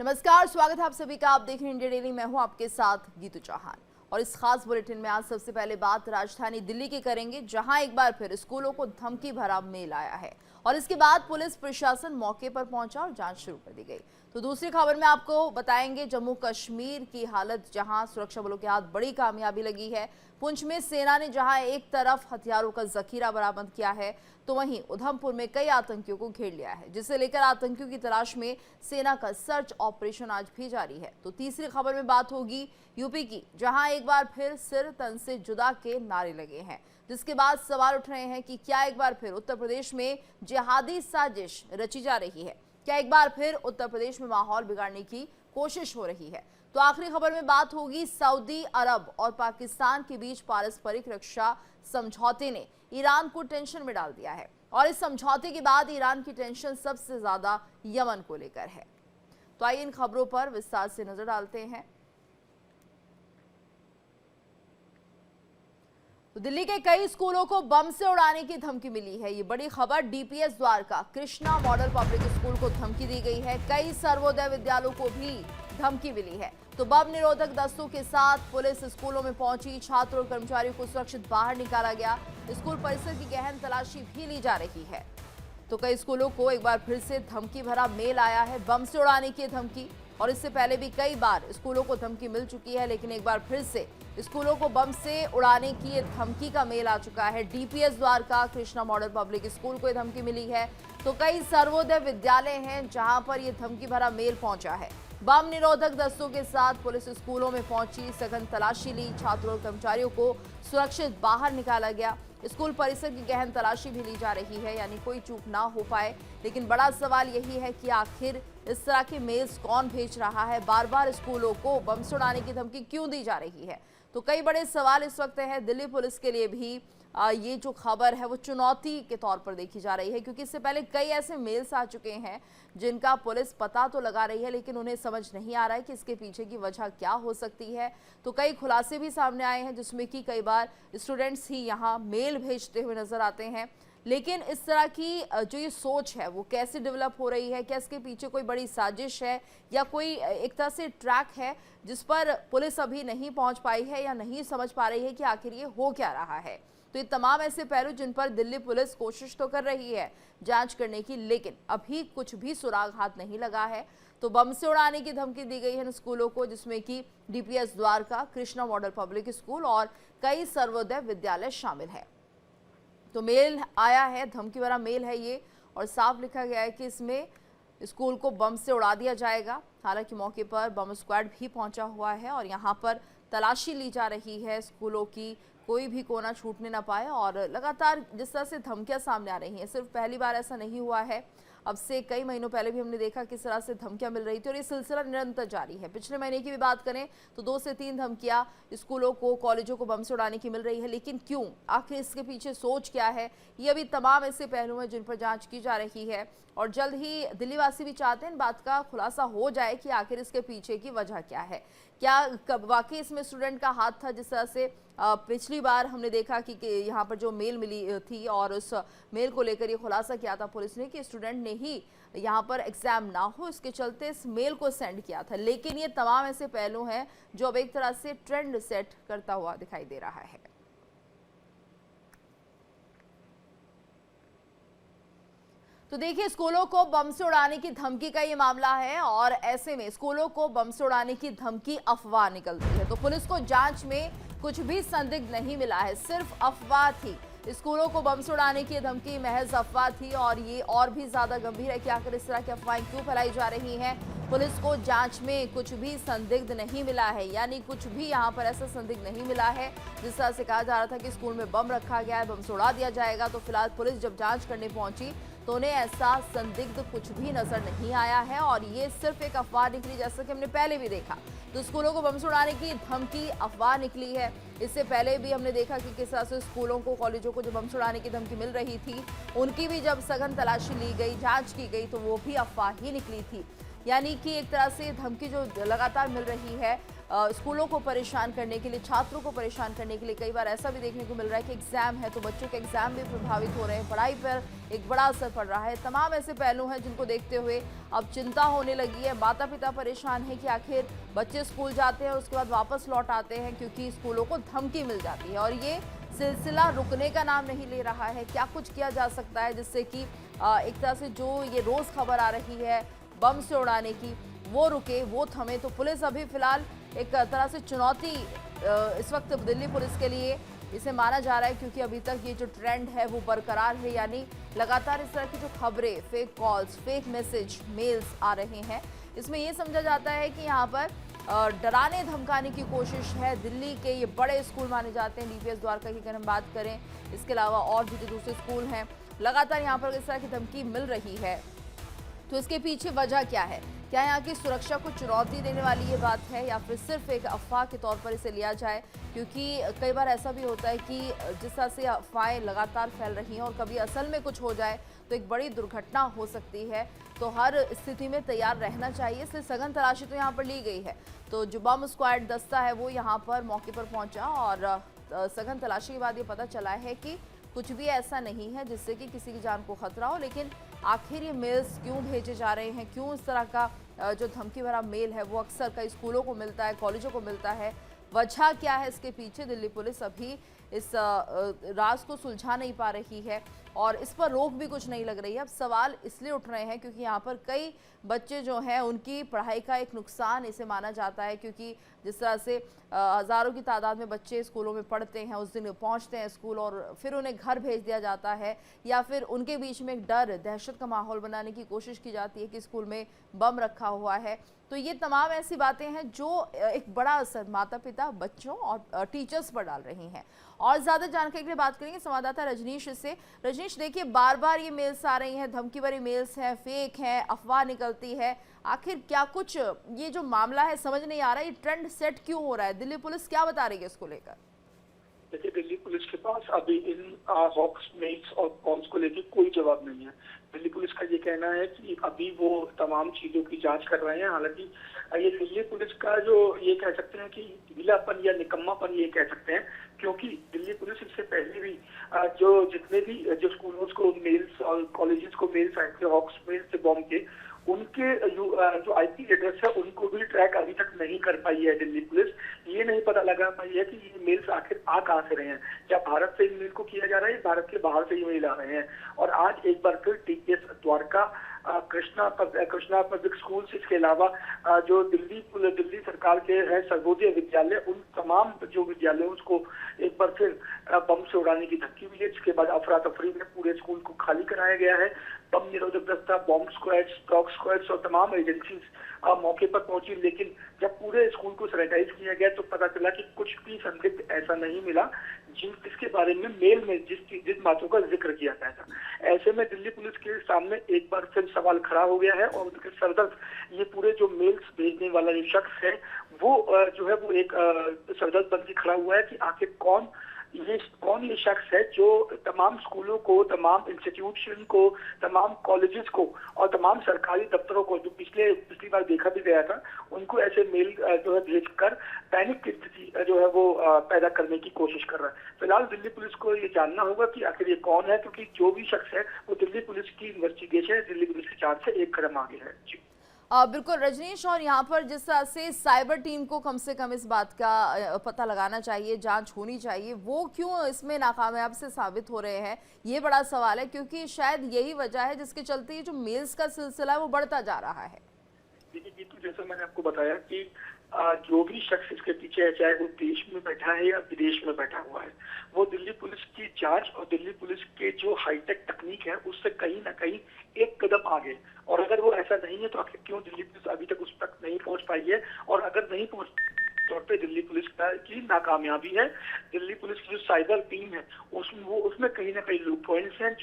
नमस्कार, स्वागत है आप सभी का। आप देख रहे हैं इंडिया डेली। मैं हूं आपके साथ गीतू चौहान और इस खास बुलेटिन में आज सबसे पहले बात राजधानी दिल्ली की करेंगे, जहां एक बार फिर स्कूलों को धमकी भरा मेल आया है और इसके बाद पुलिस प्रशासन मौके पर पहुंचा और जांच शुरू कर दी गई। तो दूसरी खबर में आपको बताएंगे जम्मू कश्मीर की हालत, जहां सुरक्षा बलों के हाथ बड़ी कामयाबी लगी है। पुंछ में सेना ने जहां एक तरफ हथियारों का जखीरा बरामद किया है, तो वहीं उधमपुर में कई आतंकियों को घेर लिया है, जिसे लेकर आतंकियों की तलाश में सेना का सर्च ऑपरेशन आज भी जारी है। तो तीसरी खबर में बात होगी यूपी की, जहां एक बार फिर सिर तन से जुदा के नारे लगे हैं, जिसके बाद सवाल उठ रहे हैं कि क्या एक बार फिर उत्तर प्रदेश में जिहादी साजिश रची जा रही है? क्या एक बार फिर उत्तर प्रदेश में माहौल बिगाड़ने की कोशिश हो रही है? तो आखिरी खबर में बात होगी सऊदी अरब और पाकिस्तान के बीच पारस्परिक रक्षा समझौते ने ईरान को टेंशन में डाल दिया है और इस समझौते के बाद ईरान की टेंशन सबसे ज्यादा यमन को लेकर है। तो आइए इन खबरों पर विस्तार से नजर डालते हैं। तो दिल्ली के कई स्कूलों को बम से उड़ाने की धमकी मिली है। ये बड़ी खबर। DPS Dwarka Krishna model public school को धमकी दी गई है। कई सर्वोदय विद्यालयों को भी धमकी मिली है। तो बम निरोधक दस्तों के साथ पुलिस स्कूलों में पहुंची, छात्रों और कर्मचारियों को सुरक्षित बाहर निकाला गया। स्कूल परिसर की गहन तलाशी भी ली जा रही है। तो कई स्कूलों को एक बार फिर से धमकी भरा मेल आया है, बम से उड़ाने की धमकी। और इससे पहले भी कई बार स्कूलों को धमकी मिल चुकी है, लेकिन एक बार फिर से स्कूलों को बम से उड़ाने की ये धमकी का मेल आ चुका है। DPS Dwarka Krishna model public school को ये धमकी मिली है। तो कई सर्वोदय विद्यालय हैं जहां पर ये धमकी भरा मेल पहुंचा है। बम निरोधक दस्तों के साथ पुलिस स्कूलों में पहुंची, सघन तलाशी ली, छात्रों और कर्मचारियों को सुरक्षित बाहर निकाला गया। स्कूल परिसर की गहन तलाशी भी ली जा रही है, यानी कोई चूक ना हो पाए। लेकिन बड़ा सवाल यही है कि आखिर इस तरह के मेल्स कौन भेज रहा है? बार बार स्कूलों को बम से उड़ाने की धमकी क्यों दी जा रही है? तो कई बड़े सवाल इस वक्त हैं। दिल्ली पुलिस के लिए भी ये जो खबर है वो चुनौती के तौर पर देखी जा रही है, क्योंकि इससे पहले कई ऐसे मेल्स आ चुके हैं जिनका पुलिस पता तो लगा रही है, लेकिन उन्हें समझ नहीं आ रहा है कि इसके पीछे की वजह क्या हो सकती है। तो कई खुलासे भी सामने आए हैं, जिसमें कि कई बार स्टूडेंट्स ही यहाँ मेल भेजते हुए नजर आते हैं। लेकिन इस तरह की जो ये सोच है वो कैसे डेवलप हो रही है? क्या इसके पीछे कोई बड़ी साजिश है या कोई एक तरह से ट्रैक है जिस पर पुलिस अभी नहीं पहुंच पाई है या नहीं समझ पा रही है कि आखिर ये हो क्या रहा है? तो ये तमाम ऐसे पहलू जिन पर दिल्ली पुलिस कोशिश तो कर रही है जांच करने की, लेकिन अभी कुछ भी सुराग हाथ नहीं लगा है। तो बम से उड़ाने की धमकी दी गई है इन स्कूलों को, जिसमें कि DPS Dwarka Krishna model public school और कई सर्वोदय विद्यालय शामिल है। तो मेल आया है, धमकी भरा मेल है ये, और साफ लिखा गया है कि इसमें स्कूल को बम से उड़ा दिया जाएगा। हालांकि मौके पर बम स्क्वाड भी पहुंचा हुआ है और यहाँ पर तलाशी ली जा रही है स्कूलों की, कोई भी कोना छूटने ना पाए। और लगातार जिस तरह से धमकियां सामने आ रही हैं, सिर्फ पहली बार ऐसा नहीं हुआ है। अब से कई महीनों पहले भी हमने देखा किस तरह से धमकियां मिल रही थी और ये सिलसिला निरंतर जारी है। पिछले महीने की भी बात करें तो 2 से 3 धमकियां स्कूलों को, कॉलेजों को बम से उड़ाने की मिल रही है। लेकिन क्यों? आखिर इसके पीछे सोच क्या है? ये अभी तमाम ऐसे पहलू हैं जिन पर जांच की जा रही है और जल्द ही दिल्ली वासी भी चाहते हैं इन बात का खुलासा हो जाए कि आखिर इसके पीछे की वजह क्या है। क्या कब वाकई इसमें स्टूडेंट का हाथ था? जिस तरह से पिछली बार हमने देखा कि यहाँ पर जो मेल मिली थी और उस मेल को लेकर ये खुलासा किया था पुलिस ने कि स्टूडेंट ने ही यहाँ पर एग्जाम ना हो, इसके चलते इस मेल को सेंड किया था। लेकिन ये तमाम ऐसे पहलू हैं जो अब एक तरह से ट्रेंड सेट करता हुआ दिखाई दे रहा है। तो देखिए, स्कूलों को बम से उड़ाने की धमकी का ये मामला है और ऐसे में स्कूलों को बम से उड़ाने की धमकी अफवाह निकलती है। तो पुलिस को जांच में कुछ भी संदिग्ध नहीं मिला है, सिर्फ अफवाह थी। स्कूलों को बम से उड़ाने की धमकी महज अफवाह थी और ये और भी ज्यादा गंभीर है कि आखिर इस तरह की अफवाहें क्यों फैलाई जा रही हैं। पुलिस को जांच में कुछ भी संदिग्ध नहीं मिला है, यानी कुछ भी यहाँ पर ऐसा संदिग्ध नहीं मिला है जिस तरह से कहा जा रहा था कि स्कूल में बम रखा गया है, बम से उड़ा दिया जाएगा। तो फिलहाल पुलिस जब जांच करने पहुंची तो उन्हें ऐसा संदिग्ध कुछ भी नजर नहीं आया है और ये सिर्फ एक अफवाह निकली, जैसा कि हमने पहले भी देखा। तो स्कूलों को बम से उड़ाने की धमकी अफवाह निकली है। इससे पहले भी हमने देखा कि किस तरह से स्कूलों को, कॉलेजों को जो बम से उड़ाने की धमकी मिल रही थी, उनकी भी जब सघन तलाशी ली गई, जांच की गई, तो वो भी अफवाह ही निकली थी। यानी कि एक तरह से धमकी जो लगातार मिल रही है स्कूलों को परेशान करने के लिए, छात्रों को परेशान करने के लिए। कई बार ऐसा भी देखने को मिल रहा है कि एग्जाम है तो बच्चों के एग्जाम भी प्रभावित हो रहे हैं, पढ़ाई पर एक बड़ा असर पड़ रहा है। तमाम ऐसे पहलू हैं जिनको देखते हुए अब चिंता होने लगी है। माता पिता परेशान है कि आखिर बच्चे स्कूल जाते हैं और उसके बाद वापस लौट आते हैं क्योंकि स्कूलों को धमकी मिल जाती है और ये सिलसिला रुकने का नाम नहीं ले रहा है। क्या कुछ किया जा सकता है जिससे कि एक तरह से जो ये रोज खबर आ रही है बम से उड़ाने की, वो रुके, वो थमे। तो पुलिस अभी फिलहाल एक तरह से चुनौती इस वक्त दिल्ली पुलिस के लिए इसे माना जा रहा है क्योंकि अभी तक ये जो ट्रेंड है वो बरकरार है, यानी लगातार इस तरह की जो खबरें, fake calls, fake message, mails आ रहे हैं, इसमें ये समझा जाता है कि यहाँ पर डराने धमकाने की कोशिश है। दिल्ली के ये बड़े स्कूल माने जाते हैं, डीपीएस द्वारका की अगर हम बात करें, इसके अलावा और भी जो दूसरे स्कूल हैं, लगातार यहाँ पर इस तरह की धमकी मिल रही है। तो इसके पीछे वजह क्या है? क्या यहाँ की सुरक्षा को चुनौती देने वाली ये बात है या फिर सिर्फ एक अफवाह के तौर पर इसे लिया जाए? क्योंकि कई बार ऐसा भी होता है कि जिस तरह से अफवाहें लगातार फैल रही हैं और कभी असल में कुछ हो जाए तो एक बड़ी दुर्घटना हो सकती है। तो हर स्थिति में तैयार रहना चाहिए, इसलिए सघन तलाशी तो यहाँ पर ली गई है। तो जो बम स्क्वाड दस्ता है वो यहाँ पर मौके पर पहुंचा और सघन तलाशी के बाद ये पता चला है कि कुछ भी ऐसा नहीं है जिससे कि किसी की जान को खतरा हो। लेकिन आखिर ये मेल्स क्यों भेजे जा रहे हैं, क्यों इस तरह का जो धमकी भरा मेल है वो अक्सर कई स्कूलों को मिलता है, कॉलेजों को मिलता है, वजह क्या है इसके पीछे? दिल्ली पुलिस अभी इस राज को सुलझा नहीं पा रही है और इस पर रोक भी कुछ नहीं लग रही है। अब सवाल इसलिए उठ रहे हैं क्योंकि यहाँ पर कई बच्चे जो हैं उनकी पढ़ाई का एक नुकसान इसे माना जाता है, क्योंकि जिस तरह से हज़ारों की तादाद में बच्चे स्कूलों में पढ़ते हैं, उस दिन पहुँचते हैं स्कूल और फिर उन्हें घर भेज दिया जाता है या फिर उनके बीच में एक डर, दहशत का माहौल बनाने की कोशिश की जाती है कि स्कूल में बम रखा हुआ है। तो ये तमाम ऐसी बातें हैं जो एक बड़ा असर माता पिता, बच्चों और टीचर्स पर डाल रही हैं। और ज़्यादा जानकारी के लिए बात करेंगे संवाददाता रजनीश से। रजनीश, देखिए बार बार ये मेल्स आ रही हैं, धमकी भरी मेल्स हैं, फेक हैं, अफवाह निकलती है। आखिर क्या कुछ ये जो मामला है समझ नहीं आ रहा है, ये ट्रेंड सेट क्यों हो रहा है? दिल्ली पुलिस क्या बता रही है इसको लेकर? देखिए, दिल्ली पुलिस के पास अभी इन हॉक्स, मेल्स और कॉल्स को लेकर कोई जवाब नहीं है। दिल्ली पुलिस का ये कहना है कि अभी वो तमाम चीजों की जांच कर रहे हैं। हालांकि ये दिल्ली पुलिस का जो ये कह सकते हैं कि ढीलापन या निकम्मापन ये कह सकते हैं, क्योंकि दिल्ली पुलिस इससे पहले भी जो जितने भी जो स्कूलों को मेल्स और कॉलेजेस को मेल्स आए थे हॉक्स मेल्स से बॉम्ब के, उनके जो आईपी एड्रेस है उनको भी ट्रैक अभी तक नहीं कर पाई है दिल्ली पुलिस। ये नहीं पता लगा पाई है कि ये मेल्स आखिर आ कहां से रहे हैं। क्या भारत से ईमेल को किया जा रहा है, भारत के बाहर से ईमेल आ रहे हैं? और आज एक बार फिर DPS Dwarka, Krishna public school से, इसके अलावा जो दिल्ली सरकार के हैं सर्वोदय विद्यालय, उन तमाम जो विद्यालयों को एक बार फिर बम से उड़ाने की धमकी मिली। जिसके बाद अफरा तफरी में पूरे स्कूल को खाली कराया गया है। बम निरोधक दस्ता, बॉम्ब स्क्वाड्स, डॉग स्क्वाड्स और तमाम एजेंसीज मौके पर पहुंची, लेकिन जब पूरे स्कूल को सैनिटाइज किया गया तो पता चला कि कुछ भी संदिग्ध ऐसा नहीं मिला जिसके बारे में मेल में जिस बातों का जिक्र किया गया था। ऐसे में दिल्ली पुलिस के सामने एक बार फिर सवाल खड़ा हो गया है और उनके सरदर्द ये पूरे जो मेल्स भेजने वाला जो शख्स है वो जो है वो एक सरदर्द बन के खड़ा हुआ है कि आखिर कौन ये शख्स है जो तमाम स्कूलों को, तमाम इंस्टीट्यूशन को, तमाम कॉलेजेस को और तमाम सरकारी दफ्तरों को, जो पिछली बार देखा भी गया था, उनको ऐसे मेल जो है भेजकर पैनिक की स्थिति जो है वो पैदा करने की कोशिश कर रहा है। फिलहाल दिल्ली पुलिस को ये जानना होगा कि आखिर ये कौन है, क्योंकि जो भी शख्स है वो दिल्ली पुलिस की इन्वेस्टिगेशन है, दिल्ली पुलिस की जांच से एक कदम आगे है। जी बिल्कुल रजनीश, और यहाँ पर जिस तरह से साइबर टीम को कम से कम इस बात का पता लगाना चाहिए, जांच होनी चाहिए, वो क्यों इसमें नाकामयाब से साबित हो रहे हैं, ये बड़ा सवाल है, क्योंकि शायद यही वजह है जिसके चलते ये जो मेल्स का सिलसिला है वो बढ़ता जा रहा है। देखिए, तो जैसा मैंने आपको बताया कि जो भी शख्स इसके पीछे है, चाहे वो देश में बैठा है या विदेश में बैठा हुआ है, वो दिल्ली पुलिस की जांच और दिल्ली पुलिस के जो हाईटेक तकनीक है उससे कहीं ना कहीं एक कदम आगे। और अगर वो ऐसा नहीं है तो आखिर क्यों दिल्ली पुलिस अभी तक उस तक नहीं पहुंच पाई है? और अगर नहीं पहुंच तौर पे दिल्ली पुलिस की नाकामयाबी है। दिल्ली पुलिस की जो साइबर टीम है उसमें कहीं ना कहीं लूप पॉइंट्स हैं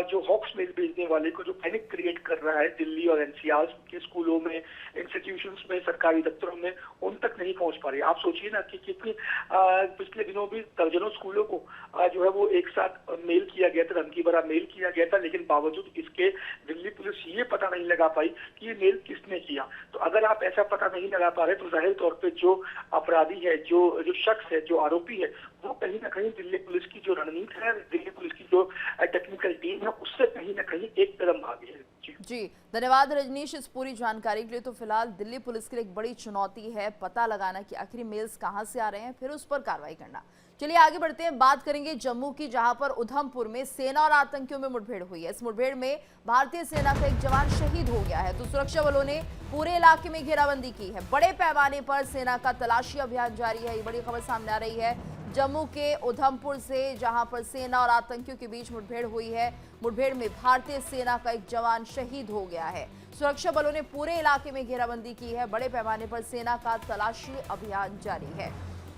जो हॉक्स मेल भेजने वाले को जो पैनिक क्रिएट कर रहा है दिल्ली और एनसीआर के स्कूलों में, इंस्टीट्यूशंस में, सरकारी दफ्तरों में, उन तक नहीं पहुंच पा रही। आप सोचिए ना कि पिछले दिनों भी दर्जनों स्कूलों को जो है वो एक साथ मेल किया गया था, धमकी भरा मेल किया गया था, लेकिन बावजूद इसके दिल्ली पुलिस ये पता नहीं लगा पाई कि ये मेल किसने किया। तो अगर आप ऐसा पता नहीं लगा पा रहे तो जाहिर तौर पे जो अपराधी है, जो शख्स है, जो आरोपी है, वो कहीं ना कहीं दिल्ली पुलिस की जो रणनीति है, दिल्ली पुलिस की जो टेक्निकल टीम है, उससे कहीं ना कहीं एक कदम आगे है। जी धन्यवाद रजनीश इस पूरी जानकारी के लिए। तो फिलहाल दिल्ली पुलिस के लिए एक बड़ी चुनौती है पता लगाना कि आखिर मेल्स कहां से आ रहे हैं, फिर उस पर कार्रवाई करना। चलिए आगे बढ़ते हैं, बात करेंगे जम्मू की, जहां पर उधमपुर में सेना और आतंकियों में मुठभेड़ हुई है। इस मुठभेड़ में भारतीय सेना का एक जवान शहीद हो गया है। तो सुरक्षा बलों ने पूरे इलाके में घेराबंदी की है। बड़े पैमाने पर सेना का तलाशी अभियान जारी है। ये बड़ी खबर सामने आ रही है जम्मू के उधमपुर से, जहां पर सेना और आतंकियों के बीच मुठभेड़ हुई है। मुठभेड़ में भारतीय सेना का एक जवान शहीद हो गया है। सुरक्षा बलों ने पूरे इलाके में घेराबंदी की है। बड़े पैमाने पर सेना का तलाशी अभियान जारी है।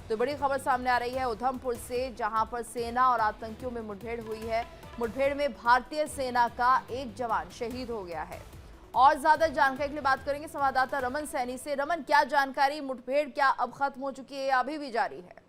तो बड़ी खबर सामने आ रही है उधमपुर से, जहां पर सेना और आतंकियों में मुठभेड़ हुई है। मुठभेड़ में भारतीय सेना का एक जवान शहीद हो गया है। और ज्यादा जानकारी के लिए बात करेंगे संवाददाता रमन सैनी से। रमन, क्या जानकारी, मुठभेड़ क्या अब खत्म हो चुकी है या अभी भी जारी है?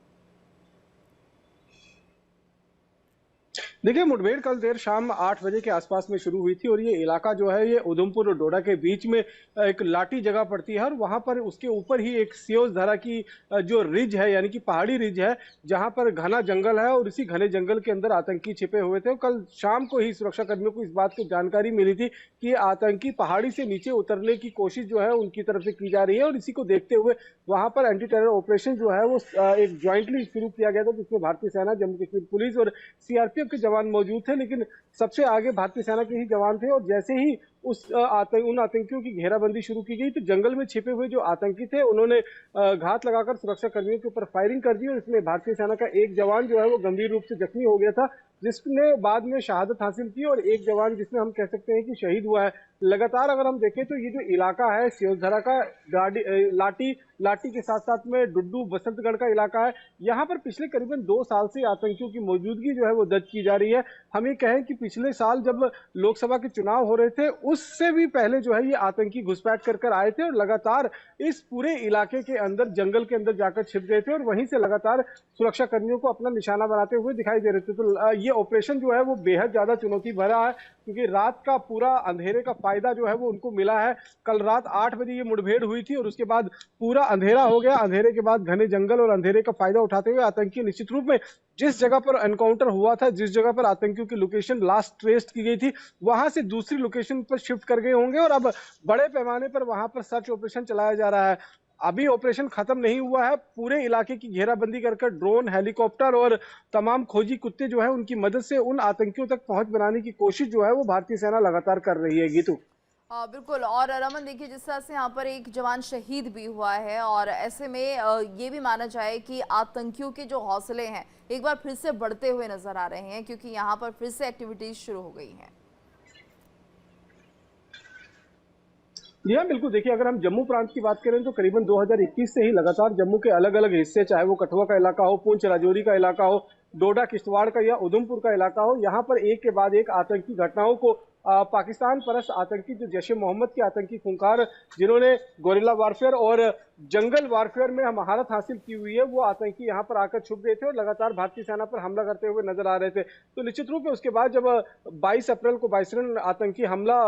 देखिए, मुठभेड़ कल देर शाम 8 बजे के आसपास में शुरू हुई थी और ये इलाका जो है ये उधमपुर और डोडा के बीच में एक लाटी जगह पड़ती है और वहां पर उसके ऊपर ही एक सियोज धारा की जो रिज है, यानी कि पहाड़ी रिज है, जहां पर घना जंगल है और इसी घने जंगल के अंदर आतंकी छिपे हुए थे। कल शाम को ही सुरक्षा कर्मियों को इस बात की जानकारी मिली थी कि आतंकी पहाड़ी से नीचे उतरने की कोशिश जो है उनकी तरफ से की जा रही है और इसी को देखते हुए वहां पर एंटी टेरर ऑपरेशन जो है वो एक ज्वाइंटली शुरू किया गया था, जिसमें भारतीय सेना, जम्मू कश्मीर पुलिस और सीआरपीएफ के जवान मौजूद थे, लेकिन सबसे आगे भारतीय सेना के ही जवान थे। और जैसे ही उन आतंकियों की घेराबंदी शुरू की गई तो जंगल में छिपे हुए जो आतंकी थे उन्होंने घात लगाकर सुरक्षा कर्मियों के ऊपर फायरिंग कर दी और इसमें भारतीय सेना का एक जवान जो है वो गंभीर रूप से जख्मी हो गया था, जिसने बाद में शहादत हासिल की और एक जवान जिसमें हम कह सकते हैं कि शहीद हुआ है। लगातार अगर हम देखें तो ये जो इलाका है सियोजधरा का, लाटी के साथ साथ में डुड्डू बसंतगढ़ का इलाका है, यहाँ पर पिछले करीबन 2 साल से आतंकियों की मौजूदगी जो है वो दर्ज की जा रही है। हम ये कहें कि पिछले साल जब लोकसभा के चुनाव हो रहे थे उससे भी पहले जो है ये आतंकी घुसपैठ कर आए थे और लगातार इस पूरे इलाके के अंदर, जंगल के अंदर जाकर छिप गए थे और वहीं से लगातार सुरक्षा कर्मियों को अपना निशाना बनाते हुए दिखाई दे रहे थे। तो ये ऑपरेशन जो है वो बेहद ज्यादा चुनौती भरा है, क्योंकि रात का पूरा अंधेरे का फायदा जो है वो उनको मिला है। कल रात 8 बजे ये मुठभेड़ हुई थी और उसके बाद पूरा अंधेरा हो गया। अंधेरे के बाद घने जंगल और अंधेरे का फायदा उठाते हुए आतंकी निश्चित रूप में जिस जगह पर एनकाउंटर हुआ था, जिस जगह पर आतंकियों की लोकेशन लास्ट ट्रेस्ड की गई थी, वहां से दूसरी लोकेशन पर शिफ्ट कर गए होंगे और अब बड़े पैमाने पर वहां पर सर्च ऑपरेशन चलाया जा रहा है। अभी ऑपरेशन खत्म नहीं हुआ है। पूरे इलाके की घेराबंदी कर ड्रोन, हेलीकॉप्टर और तमाम खोजी कुत्ते जो है उनकी मदद से उन आतंकियों तक पहुंच बनाने की कोशिश जो है वो भारतीय सेना लगातार कर रही है। गीतू, बिल्कुल। और रमन, देखिए जिस तरह से यहाँ पर एक जवान शहीद भी हुआ है और ऐसे में ये भी माना जाए कि आतंकियों के जो हौसले हैं एक बार फिर से बढ़ते हुए नजर आ रहे हैं, क्योंकि यहाँ पर फिर से एक्टिविटीज शुरू हो गई हैं। जी हाँ, बिल्कुल। देखिए, अगर हम जम्मू प्रांत की बात करें तो करीबन 2021 से ही लगातार जम्मू के अलग अलग हिस्से, चाहे वो कठुआ का इलाका हो, पुंछ राजौरी का इलाका हो, डोडा किश्तवाड़ का या उधमपुर का इलाका हो, यहाँ पर एक के बाद एक आतंकी घटनाओं को पाकिस्तान परस्त आतंकी, जो जैश ए मोहम्मद के आतंकी खूंखार, जिन्होंने गोरिल्ला वारफेयर और जंगल वारफेयर में महारत हासिल की हुई है, वो आतंकी यहाँ पर आकर छुप गए थे और लगातार भारतीय सेना पर हमला करते हुए नजर आ रहे थे। तो निश्चित रूप में उसके बाद जब 22 अप्रैल को बाइसरन आतंकी हमला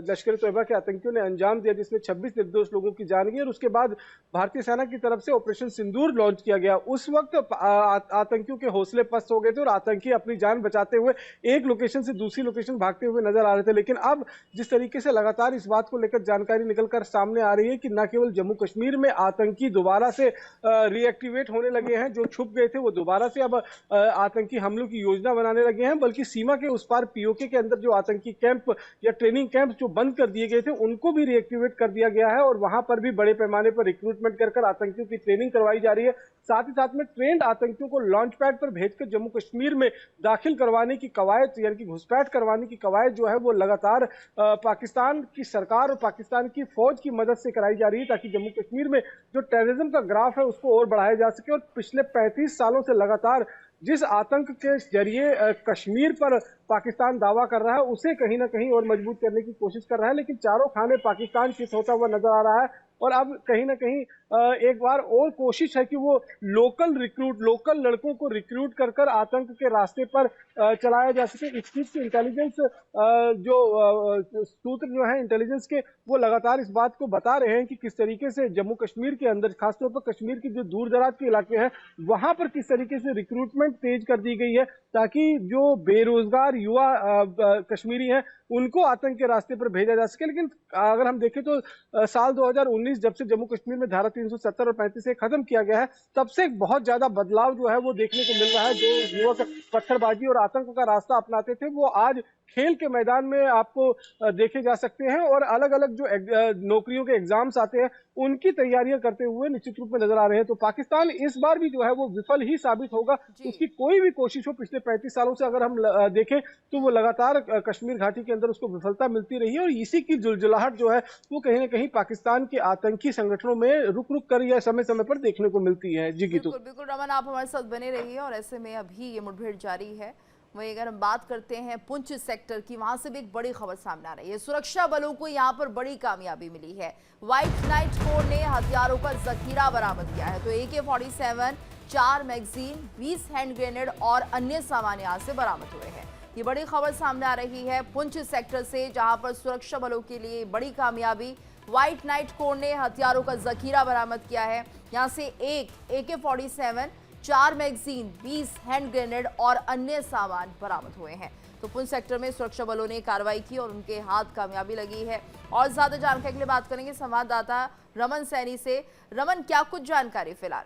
लश्कर तैयबा के आतंकियों ने अंजाम दिया, जिसमें 26 निर्दोष लोगों की जान गई और उसके बाद भारतीय सेना की तरफ से ऑपरेशन सिंदूर लॉन्च किया गया। उस वक्त आतंकियों के हौसले पस्त हो गए थे और आतंकी अपनी जान बचाते हुए एक लोकेशन से दूसरी लोकेशन भागते हुए नजर आ रहे थे। लेकिन अब जिस तरीके से लगातार इस बात को लेकर जानकारी निकलकर सामने आ रही है कि न केवल जम्मू कश्मीर में आतंकी दोबारा से रिएक्टिवेट होने लगे हैं, जो छुप गए थे वो दोबारा से अब आतंकी हमलों की योजना बनाने लगे हैं, बल्कि सीमा के उस पार पीओके के अंदर जो आतंकी कैंप या ट्रेनिंग कैंप जो बंद कर दिए गए थे उनको भी रिएक्टिवेट कर दिया गया है और वहां पर भी बड़े पैमाने पर रिक्रूटमेंट कर आतंकियों की ट्रेनिंग करवाई जा रही है। साथ ही साथ में ट्रेंड आतंकियों को लॉन्च पैड पर भेजकर जम्मू कश्मीर में दाखिल करवाने की कवायद, यानी कि घुसपैठ करवाने की कवायद जो है वो लगातार पाकिस्तान की सरकार और पाकिस्तान की फौज की मदद से कराई जा रही है, ताकि जम्मू कश्मीर में जो टेररिज्म का ग्राफ है उसको और बढ़ाया जा सके, और पिछले 35 सालों से लगातार जिस आतंक के जरिए कश्मीर पर पाकिस्तान दावा कर रहा है उसे कहीं ना कहीं और मजबूत करने की कोशिश कर रहा है। लेकिन चारों खाने पाकिस्तान चित होता हुआ नजर आ रहा है, और अब कहीं ना कहीं एक बार और कोशिश है कि वो लोकल लड़कों को रिक्रूट कर कर आतंक के रास्ते पर चलाया जा सके। इस चीज की इंटेलिजेंस जो सूत्र जो है इंटेलिजेंस के, वो लगातार इस बात को बता रहे हैं कि किस तरीके से जम्मू कश्मीर के अंदर, खासतौर पर कश्मीर के जो दूर दराज के इलाके हैं वहां पर किस तरीके से रिक्रूटमेंट तेज कर दी गई है, ताकि जो बेरोजगार युवा कश्मीरी हैं उनको आतंक के रास्ते पर भेजा जा सके। लेकिन अगर हम देखें तो साल 2019 जब से जम्मू कश्मीर में धारा 370 और 35 से खत्म किया गया है, तब से एक बहुत ज्यादा बदलाव जो है वो देखने को मिल रहा है। जो युवक पत्थरबाजी और आतंक का रास्ता अपनाते थे वो आज खेल के मैदान में आपको देखे जा सकते हैं, और अलग अलग जो नौकरियों के एग्जाम्स आते हैं उनकी तैयारियां करते हुए निश्चित रूप में नजर आ रहे हैं। तो पाकिस्तान इस बार भी जो है वो विफल ही साबित होगा। उसकी कोई भी कोशिश हो, पिछले 35 सालों से अगर हम देखें तो वो लगातार कश्मीर घाटी के अंदर उसको विफलता मिलती रही है, और इसी की जुलजुलाहट जो है वो कहीं ना कहीं पाकिस्तान के आतंकी संगठनों में रुक रुक कर या समय समय पर देखने को मिलती है। जी गीतू। बिल्कुल बिल्कुल रमन, आप हमारे साथ बने रहिए। और ऐसे में अभी ये मुठभेड़ जारी है। वहीं अगर हम बात करते हैं पुंछ सेक्टर की, वहां से भी एक बड़ी खबर सामने आ रही है। सुरक्षा बलों को यहां पर बड़ी कामयाबी मिली है। व्हाइट नाइट कोर ने हथियारों का जखीरा बरामद किया है। तो AK-47, 4 मैगजीन, 20 हैंड ग्रेनेड और अन्य सामान यहां से बरामद हुए हैं। ये बड़ी खबर सामने आ रही है पुंछ सेक्टर से, जहां पर सुरक्षा बलों के लिए बड़ी कामयाबी। व्हाइट नाइट कोर ने हथियारों का जखीरा बरामद किया है। यहां से एक AK-47, 4 मैगजीन, 20 हैंड ग्रेनेड और अन्य सामान बरामद हुए हैं। तो पुंछ सेक्टर में सुरक्षा बलों ने कार्रवाई की और उनके हाथ कामयाबी लगी है। और ज्यादा जानकारी के लिए बात करेंगे संवाददाता रमन सैनी से। रमन, क्या कुछ जानकारी फिलहाल?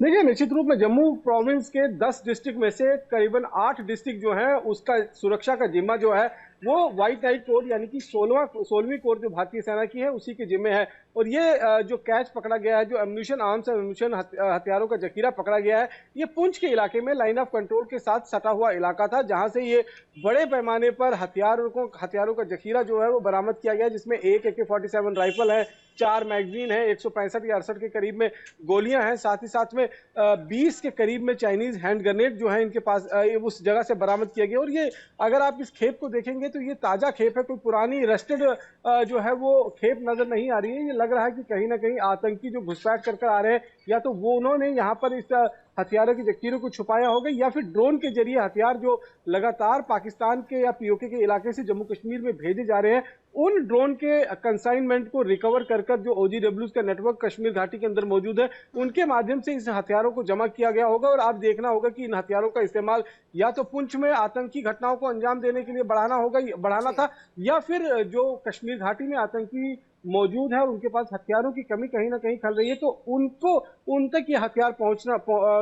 देखिए, निश्चित रूप में जम्मू प्रोविंस के 10 डिस्ट्रिक्ट में से करीबन 8 डिस्ट्रिक्ट जो है उसका सुरक्षा का जिम्मा जो है वो व्हाइट नाइट कोर यानी कि 16वीं कोर जो भारतीय सेना की है उसी के जिम्मे है। और ये जो कैच पकड़ा गया है, जो एम्यूनिशन, आर्म्स एम्यूनिशन, हथियारों का जखीरा पकड़ा गया है, ये पुंछ के इलाके में लाइन ऑफ कंट्रोल के साथ सटा हुआ इलाका था, जहां से ये बड़े पैमाने पर हथियारों का जखीरा जो है वो बरामद किया गया, जिसमें एक AK-47 राइफल है, 4 मैगजीन है, 165 या 68 के करीब में गोलियां हैं, साथ ही साथ में 20 के करीब में चाइनीज हैंड ग्रेनेड जो है इनके पास उस जगह से बरामद किया गया। और ये अगर आप इस खेप को देखेंगे तो ये ताजा खेप है, कोई पुरानी रस्टेड जो है वो खेप नजर नहीं आ रही है। ये लग रहा है कि कहीं ना कहीं आतंकी जो घुसपैठ कर आ रहे हैं, या तो वो उन्होंने यहाँ पर इस हथियारों के जखीरों को छुपाया होगा, या फिर ड्रोन के जरिए हथियार जो लगातार पाकिस्तान के या POK के इलाके से जम्मू कश्मीर में भेजे जा रहे हैं, उन ड्रोन के कंसाइनमेंट को रिकवर कर जो OGWs का नेटवर्क कश्मीर घाटी के अंदर मौजूद है, उनके माध्यम से इस हथियारों को जमा किया गया होगा। और आप देखना होगा कि इन हथियारों का इस्तेमाल या तो पुंछ में आतंकी घटनाओं को अंजाम देने के लिए बढ़ाना था, या फिर जो कश्मीर घाटी में आतंकी मौजूद है और उनके पास हथियारों की कमी कहीं ना कहीं खल रही है, तो उन तक ये हथियार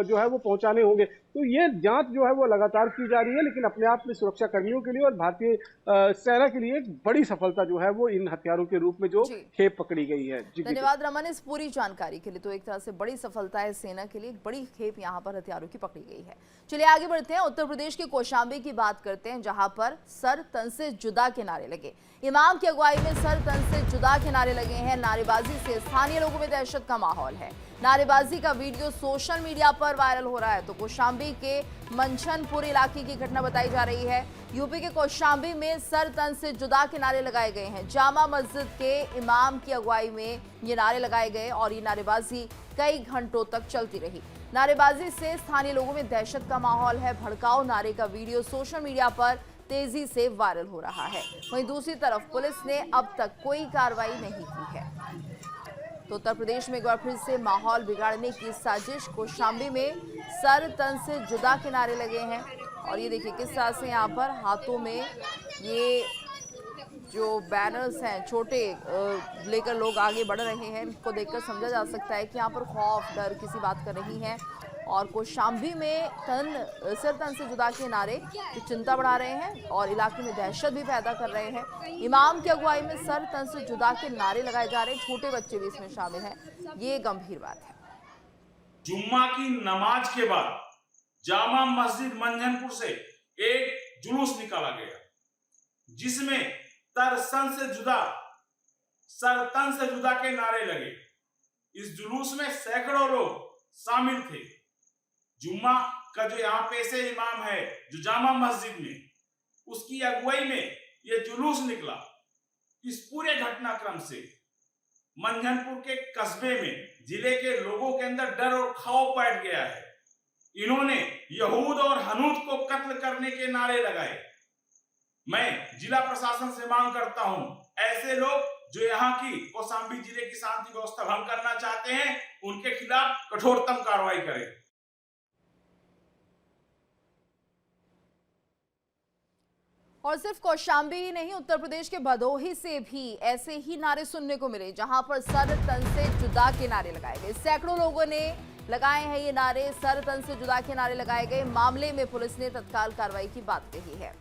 जो है वो पहुंचाने होंगे। तो ये जांच जो है वो लगातार की जा रही है, लेकिन अपने आप में सुरक्षा कर्मियों के लिए और भारतीय सेना के लिए एक बड़ी सफलता जो है वो इन हथियारों के रूप में जो खेप पकड़ी गई है। धन्यवाद रमन इस पूरी जानकारी के लिए। तो एक तरह से बड़ी सफलता है सेना के लिए, एक बड़ी खेप यहाँ पर हथियारों की पकड़ी गई है। चलिए आगे बढ़ते हैं, उत्तर प्रदेश के कौशाम्बी की बात करते हैं, जहां पर सर तन से जुदा के नारे लगे। इमाम की अगुवाई में सर तन से जुदा के नारे लगे हैं। नारेबाजी से स्थानीय लोगों में दहशत का माहौल है। नारेबाजी का वीडियो सोशल मीडिया पर वायरल हो रहा है। तो कौशाम्बी के मंछनपुर इलाके की घटना बताई जा रही है। यूपी के कौशाम्बी में सर तन से जुदा के नारे लगाए गए हैं। जामा मस्जिद के इमाम की अगुवाई में ये नारे लगाए गए और ये नारेबाजी कई घंटों तक चलती रही। नारेबाजी से स्थानीय लोगों में दहशत का माहौल है। भड़काऊ नारे का वीडियो सोशल मीडिया पर तेजी से वायरल हो रहा है। वहीं दूसरी तरफ पुलिस ने अब तक कोई कार्रवाई नहीं की है। तो उत्तर प्रदेश में एक बार फिर से माहौल बिगाड़ने की साजिश। कौशाम्बी में सर तन से जुदा के नारे लगे हैं और ये देखिए किस तरह से यहाँ पर हाथों में ये जो बैनर्स हैं छोटे लेकर लोग आगे बढ़ रहे हैं। इनको देखकर समझा जा सकता है कि यहाँ पर खौफ डर किसी बात का नहीं है। और कौशाम्बी में सर तन से जुदा के नारे जो चिंता बढ़ा रहे हैं और इलाके में दहशत भी पैदा कर रहे हैं। इमाम की अगुवाई में सर तन से जुदा के नारे लगाए जा रहे हैं। छोटे बच्चे भी इसमें शामिल हैं। ये गंभीर बात है। जुम्मा की नमाज के बाद जामा मस्जिद मंझनपुर से एक जुलूस निकाला गया, जिसमें तरसन से जुदा सर तन से जुदा के नारे लगे। इस जुलूस में सैकड़ों लोग शामिल थे। जुम्मा का जो यहाँ पेशे इमाम है जो जामा मस्जिद में, उसकी अगुवाई में यह जुलूस निकला। इस पूरे घटनाक्रम से मंझनपुर के कस्बे में जिले के लोगों के अंदर डर और खौफ बैठ गया है। इन्होंने यहूद और हनूद को कत्ल करने के नारे लगाए। मैं जिला प्रशासन से मांग करता हूं, ऐसे लोग जो यहाँ की कौशाम्बी जिले की शांति व्यवस्था भंग करना चाहते हैं, उनके खिलाफ कठोरतम कार्रवाई करें। और सिर्फ कौशाम्बी ही नहीं, उत्तर प्रदेश के भदोही से भी ऐसे ही नारे सुनने को मिले, जहां पर सर तन से जुदा के नारे लगाए गए। सैकड़ों लोगों ने लगाए हैं ये नारे, सर तन से जुदा के नारे लगाए गए। मामले में पुलिस ने तत्काल कार्रवाई की बात कही है।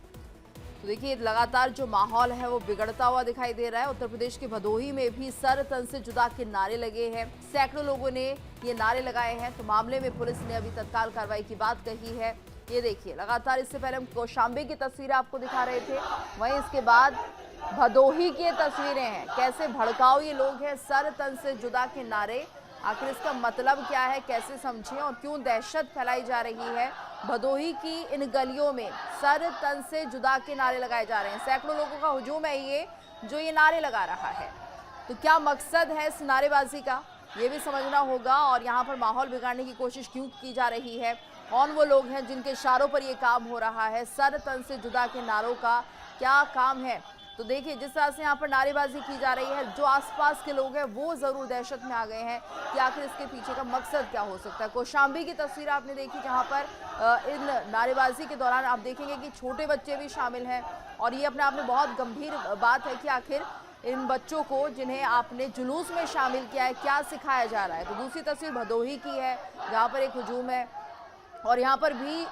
तो देखिए, लगातार जो माहौल है वो बिगड़ता हुआ दिखाई दे रहा है। उत्तर प्रदेश के भदोही में भी सर तन से जुदा के नारे लगे हैं, सैकड़ों लोगों ने ये नारे लगाए हैं। तो मामले में पुलिस ने अभी तत्काल कार्रवाई की बात कही है। ये देखिए, लगातार इससे पहले हम कौशाम्बी की तस्वीरें आपको दिखा रहे थे, वहीं इसके बाद भदोही की तस्वीरें हैं। कैसे भड़काऊ ये लोग हैं, सर तन से जुदा के नारे। आखिर इसका मतलब क्या है, कैसे समझें और क्यों दहशत फैलाई जा रही है। भदोही की इन गलियों में सर तन से जुदा के नारे लगाए जा रहे हैं। सैकड़ों लोगों का हुजूम है ये जो ये नारे लगा रहा है। तो क्या मकसद है इस नारेबाजी का, ये भी समझना होगा। और यहाँ पर माहौल बिगाड़ने की कोशिश क्यों की जा रही है, कौन वो लोग हैं जिनके इशारों पर ये काम हो रहा है। सर तन से जुदा के नारों का क्या काम है। तो देखिए, जिस तरह से यहाँ पर नारेबाजी की जा रही है, जो आसपास के लोग हैं वो जरूर दहशत में आ गए हैं कि आखिर इसके पीछे का मकसद क्या हो सकता है। कौशाम्बी की तस्वीर आपने देखी, जहाँ पर इन नारेबाजी के दौरान आप देखेंगे कि छोटे बच्चे भी शामिल हैं। और ये अपने आप में बहुत गंभीर बात है कि आखिर इन बच्चों को जिन्हें आपने जुलूस में शामिल किया है, क्या सिखाया जा रहा है। तो दूसरी तस्वीर भदोही की है, जहाँ पर एक हुजूम है और यहाँ पर भी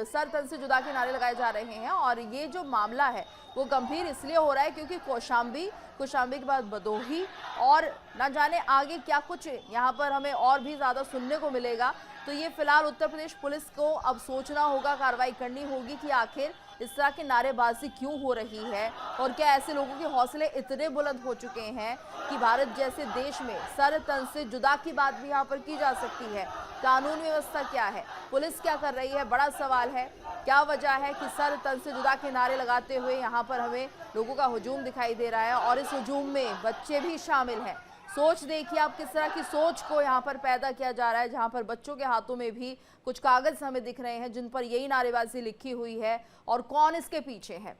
सर तन से जुदा के नारे लगाए जा रहे हैं। और ये जो मामला है वो गंभीर इसलिए हो रहा है क्योंकि कौशाम्बी के बाद भदोही, और ना जाने आगे क्या कुछ यहाँ पर हमें और भी ज़्यादा सुनने को मिलेगा। तो ये फिलहाल उत्तर प्रदेश पुलिस को अब सोचना होगा, कार्रवाई करनी होगी कि आखिर इस तरह की नारेबाजी क्यों हो रही है और क्या ऐसे लोगों के हौसले इतने बुलंद हो चुके हैं कि भारत जैसे देश में सर तन से जुदा की बात भी यहाँ पर की जा सकती है। कानून व्यवस्था क्या है, पुलिस क्या कर रही है, बड़ा सवाल है। क्या वजह है कि सर तन से जुदा के नारे लगाते हुए यहाँ पर हमें लोगों का हुजूम दिखाई दे रहा है और इस हुजूम में बच्चे भी शामिल हैं। सोच देखिए आप, किस तरह की सोच को यहाँ पर पैदा किया जा रहा है, जहाँ पर बच्चों के हाथों में भी कुछ कागज हमें दिख रहे हैं जिन पर यही नारेबाजी लिखी हुई है। और कौन इसके पीछे है,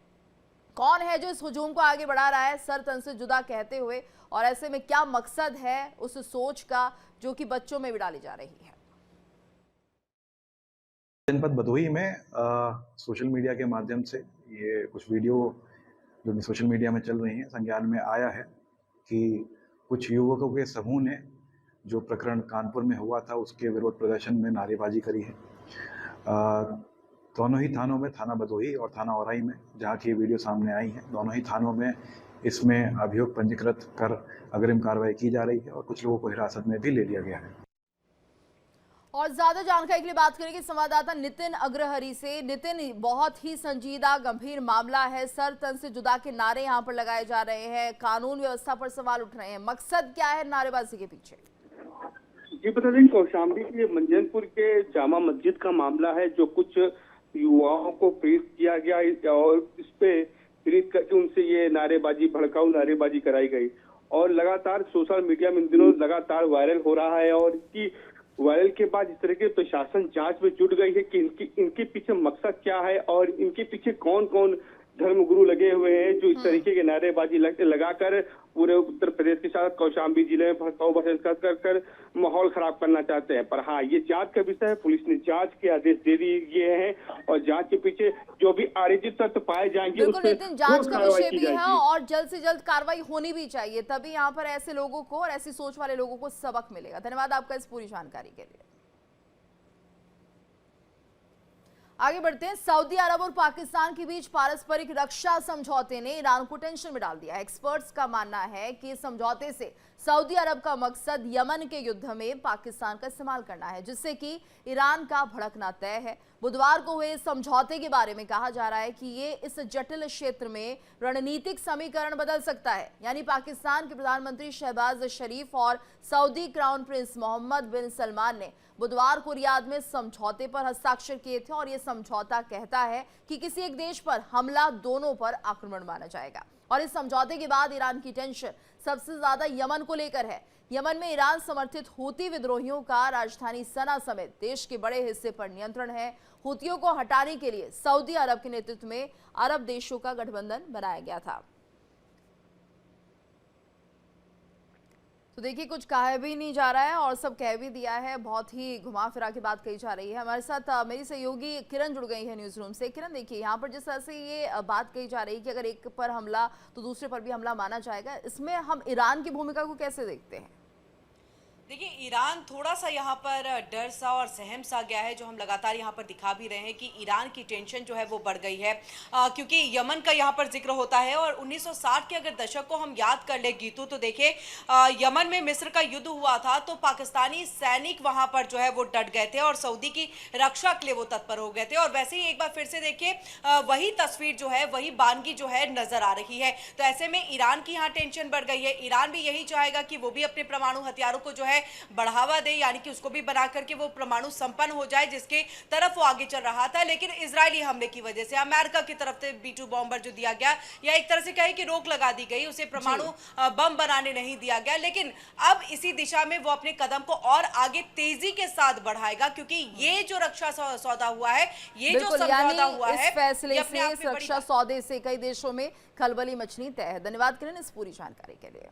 कौन है जो इस हुजूम को आगे बढ़ा रहा है सर तन से जुदा कहते हुए, और ऐसे में क्या मकसद है उस सोच का जो कि बच्चों में भी डाली जा रही है। जनपद भदोही में सोशल मीडिया के माध्यम से ये कुछ वीडियो जो सोशल मीडिया में चल रही हैं, संज्ञान में आया है कि कुछ युवकों के समूह ने जो प्रकरण कानपुर में हुआ था उसके विरोध प्रदर्शन में नारेबाजी करी है। दोनों ही थानों में, थाना भदोही और थाना औराई में, जहाँ की वीडियो सामने आई है, दोनों ही थानों में इसमें अभियोग पंजीकृत कर अग्रिम कार्रवाई की जा रही है और कुछ लोगों को हिरासत में भी ले लिया गया है। और ज्यादा जानकारी के लिए बात करेंगे संवाददाता नितिन अग्रहरी से। नितिन, बहुत ही संजीदा गंभीर मामला है, सर तन से जुदा के नारे यहाँ पर लगाए जा रहे हैं, कानून व्यवस्था पर सवाल उठ रहे हैं, मकसद क्या है नारेबाजी के पीछे? जी बता दें, कौशाम्बी के मंझनपुर के जामा मस्जिद का मामला है, जो कुछ युवाओं को प्रेरित किया गया और इस पे प्रेरित करके उनसे ये नारेबाजी, भड़काऊ नारेबाजी कराई गई और लगातार सोशल मीडिया में इन दिनों लगातार वायरल हो रहा है। और इसकी वायरल के बाद इस तरह के प्रशासन जांच में जुट गई है कि इनके पीछे मकसद क्या है और इनके पीछे कौन कौन धर्मगुरु लगे हुए हैं जो इस तरीके के नारेबाजी लगाकर पूरे उत्तर प्रदेश के साथ कौशाम्बी जिले में भड़काऊ कर माहौल खराब करना चाहते हैं। पर हाँ, ये जांच का विषय है, पुलिस ने जांच के आदेश दे दिए हैं और जांच के पीछे जो भी आरोपित तत्व पाए जाएंगे बिल्कुल नितिन, जांच का विषय भी है और जल्द से जल्द कार्रवाई होनी भी चाहिए, तभी यहाँ पर ऐसे लोगों को और ऐसी सोच वाले लोगों को सबक मिलेगा। धन्यवाद आपका इस पूरी जानकारी के लिए। आगे बढ़ते हैं। सऊदी अरब और पाकिस्तान के बीच पारस्परिक रक्षा समझौते ने ईरान को टेंशन में डाल दिया है। एक्सपर्ट्स का मानना है कि इस समझौते से सऊदी अरब का मकसद यमन के युद्ध में पाकिस्तान का इस्तेमाल करना है, जिससे कि ईरान का भड़कना तय है। बुधवार को हुए समझौते के बारे में कहा जा रहा है कि ये इस जटिल क्षेत्र में रणनीतिक समीकरण बदल सकता है। यानी पाकिस्तान के प्रधानमंत्री शहबाज शरीफ और सऊदी क्राउन प्रिंस मोहम्मद बिन सलमान ने बुधवार को रियाद में समझौते पर हस्ताक्षर किए थे और यह समझौता कहता है कि किसी एक देश पर हमला दोनों पर आक्रमण माना जाएगा। और इस समझौते के बाद ईरान की टेंशन सबसे ज्यादा यमन को लेकर है। यमन में ईरान समर्थित हूती विद्रोहियों का राजधानी सना समेत देश के बड़े हिस्से पर नियंत्रण है। हूतियों को हटाने के लिए सऊदी अरब के नेतृत्व में अरब देशों का गठबंधन बनाया गया था। तो देखिए, कुछ कहा भी नहीं जा रहा है और सब कह भी दिया है। बहुत ही घुमा फिरा के बात कही जा रही है। हमारे साथ मेरी सहयोगी किरण जुड़ गई है न्यूज रूम से। किरण, देखिए यहाँ पर जिस तरह से ये बात कही जा रही है कि अगर एक पर हमला तो दूसरे पर भी हमला माना जाएगा, इसमें हम ईरान की भूमिका को कैसे देखते हैं? देखिए, ईरान थोड़ा सा यहाँ पर डर सा और सहम सा गया है, जो हम लगातार यहाँ पर दिखा भी रहे हैं कि ईरान की टेंशन जो है वो बढ़ गई है, क्योंकि यमन का यहाँ पर जिक्र होता है। और 1960 के अगर दशक को हम याद कर ले गीतू, तो देखिए यमन में मिस्र का युद्ध हुआ था तो पाकिस्तानी सैनिक वहाँ पर जो है वो डट गए थे और सऊदी की रक्षा के लिए वो तत्पर हो गए थे। और वैसे ही एक बार फिर से देखिए वही तस्वीर जो है, वही बानगी जो है नजर आ रही है। तो ऐसे में ईरान की यहाँ टेंशन बढ़ गई है। ईरान भी यही चाहेगा कि वो भी अपने परमाणु हथियारों को जो है बढ़ावा दे, यानी कि उसको भी बना करके वो परमाणु संपन्न हो जाए, जिसके तरफ वो आगे चल रहा था। लेकिन इजरायली हमले की वजह से अमेरिका की तरफ से B-2 बॉम्बर जो दिया गया, या एक तरह से कहे कि रोक लगा दी गई, उसे परमाणु बम बनाने नहीं दिया गया। लेकिन अब इसी दिशा में वो अपने कदम को और आगे तेजी के साथ बढ़ाएगा, क्योंकि ये जो रक्षा सौदा हुआ है, ये जो समझौता हुआ है, इस फैसले से, रक्षा सौदे से कई देशों में खलबली मचनी तय है। धन्यवाद किरण इस पूरी जानकारी के लिए।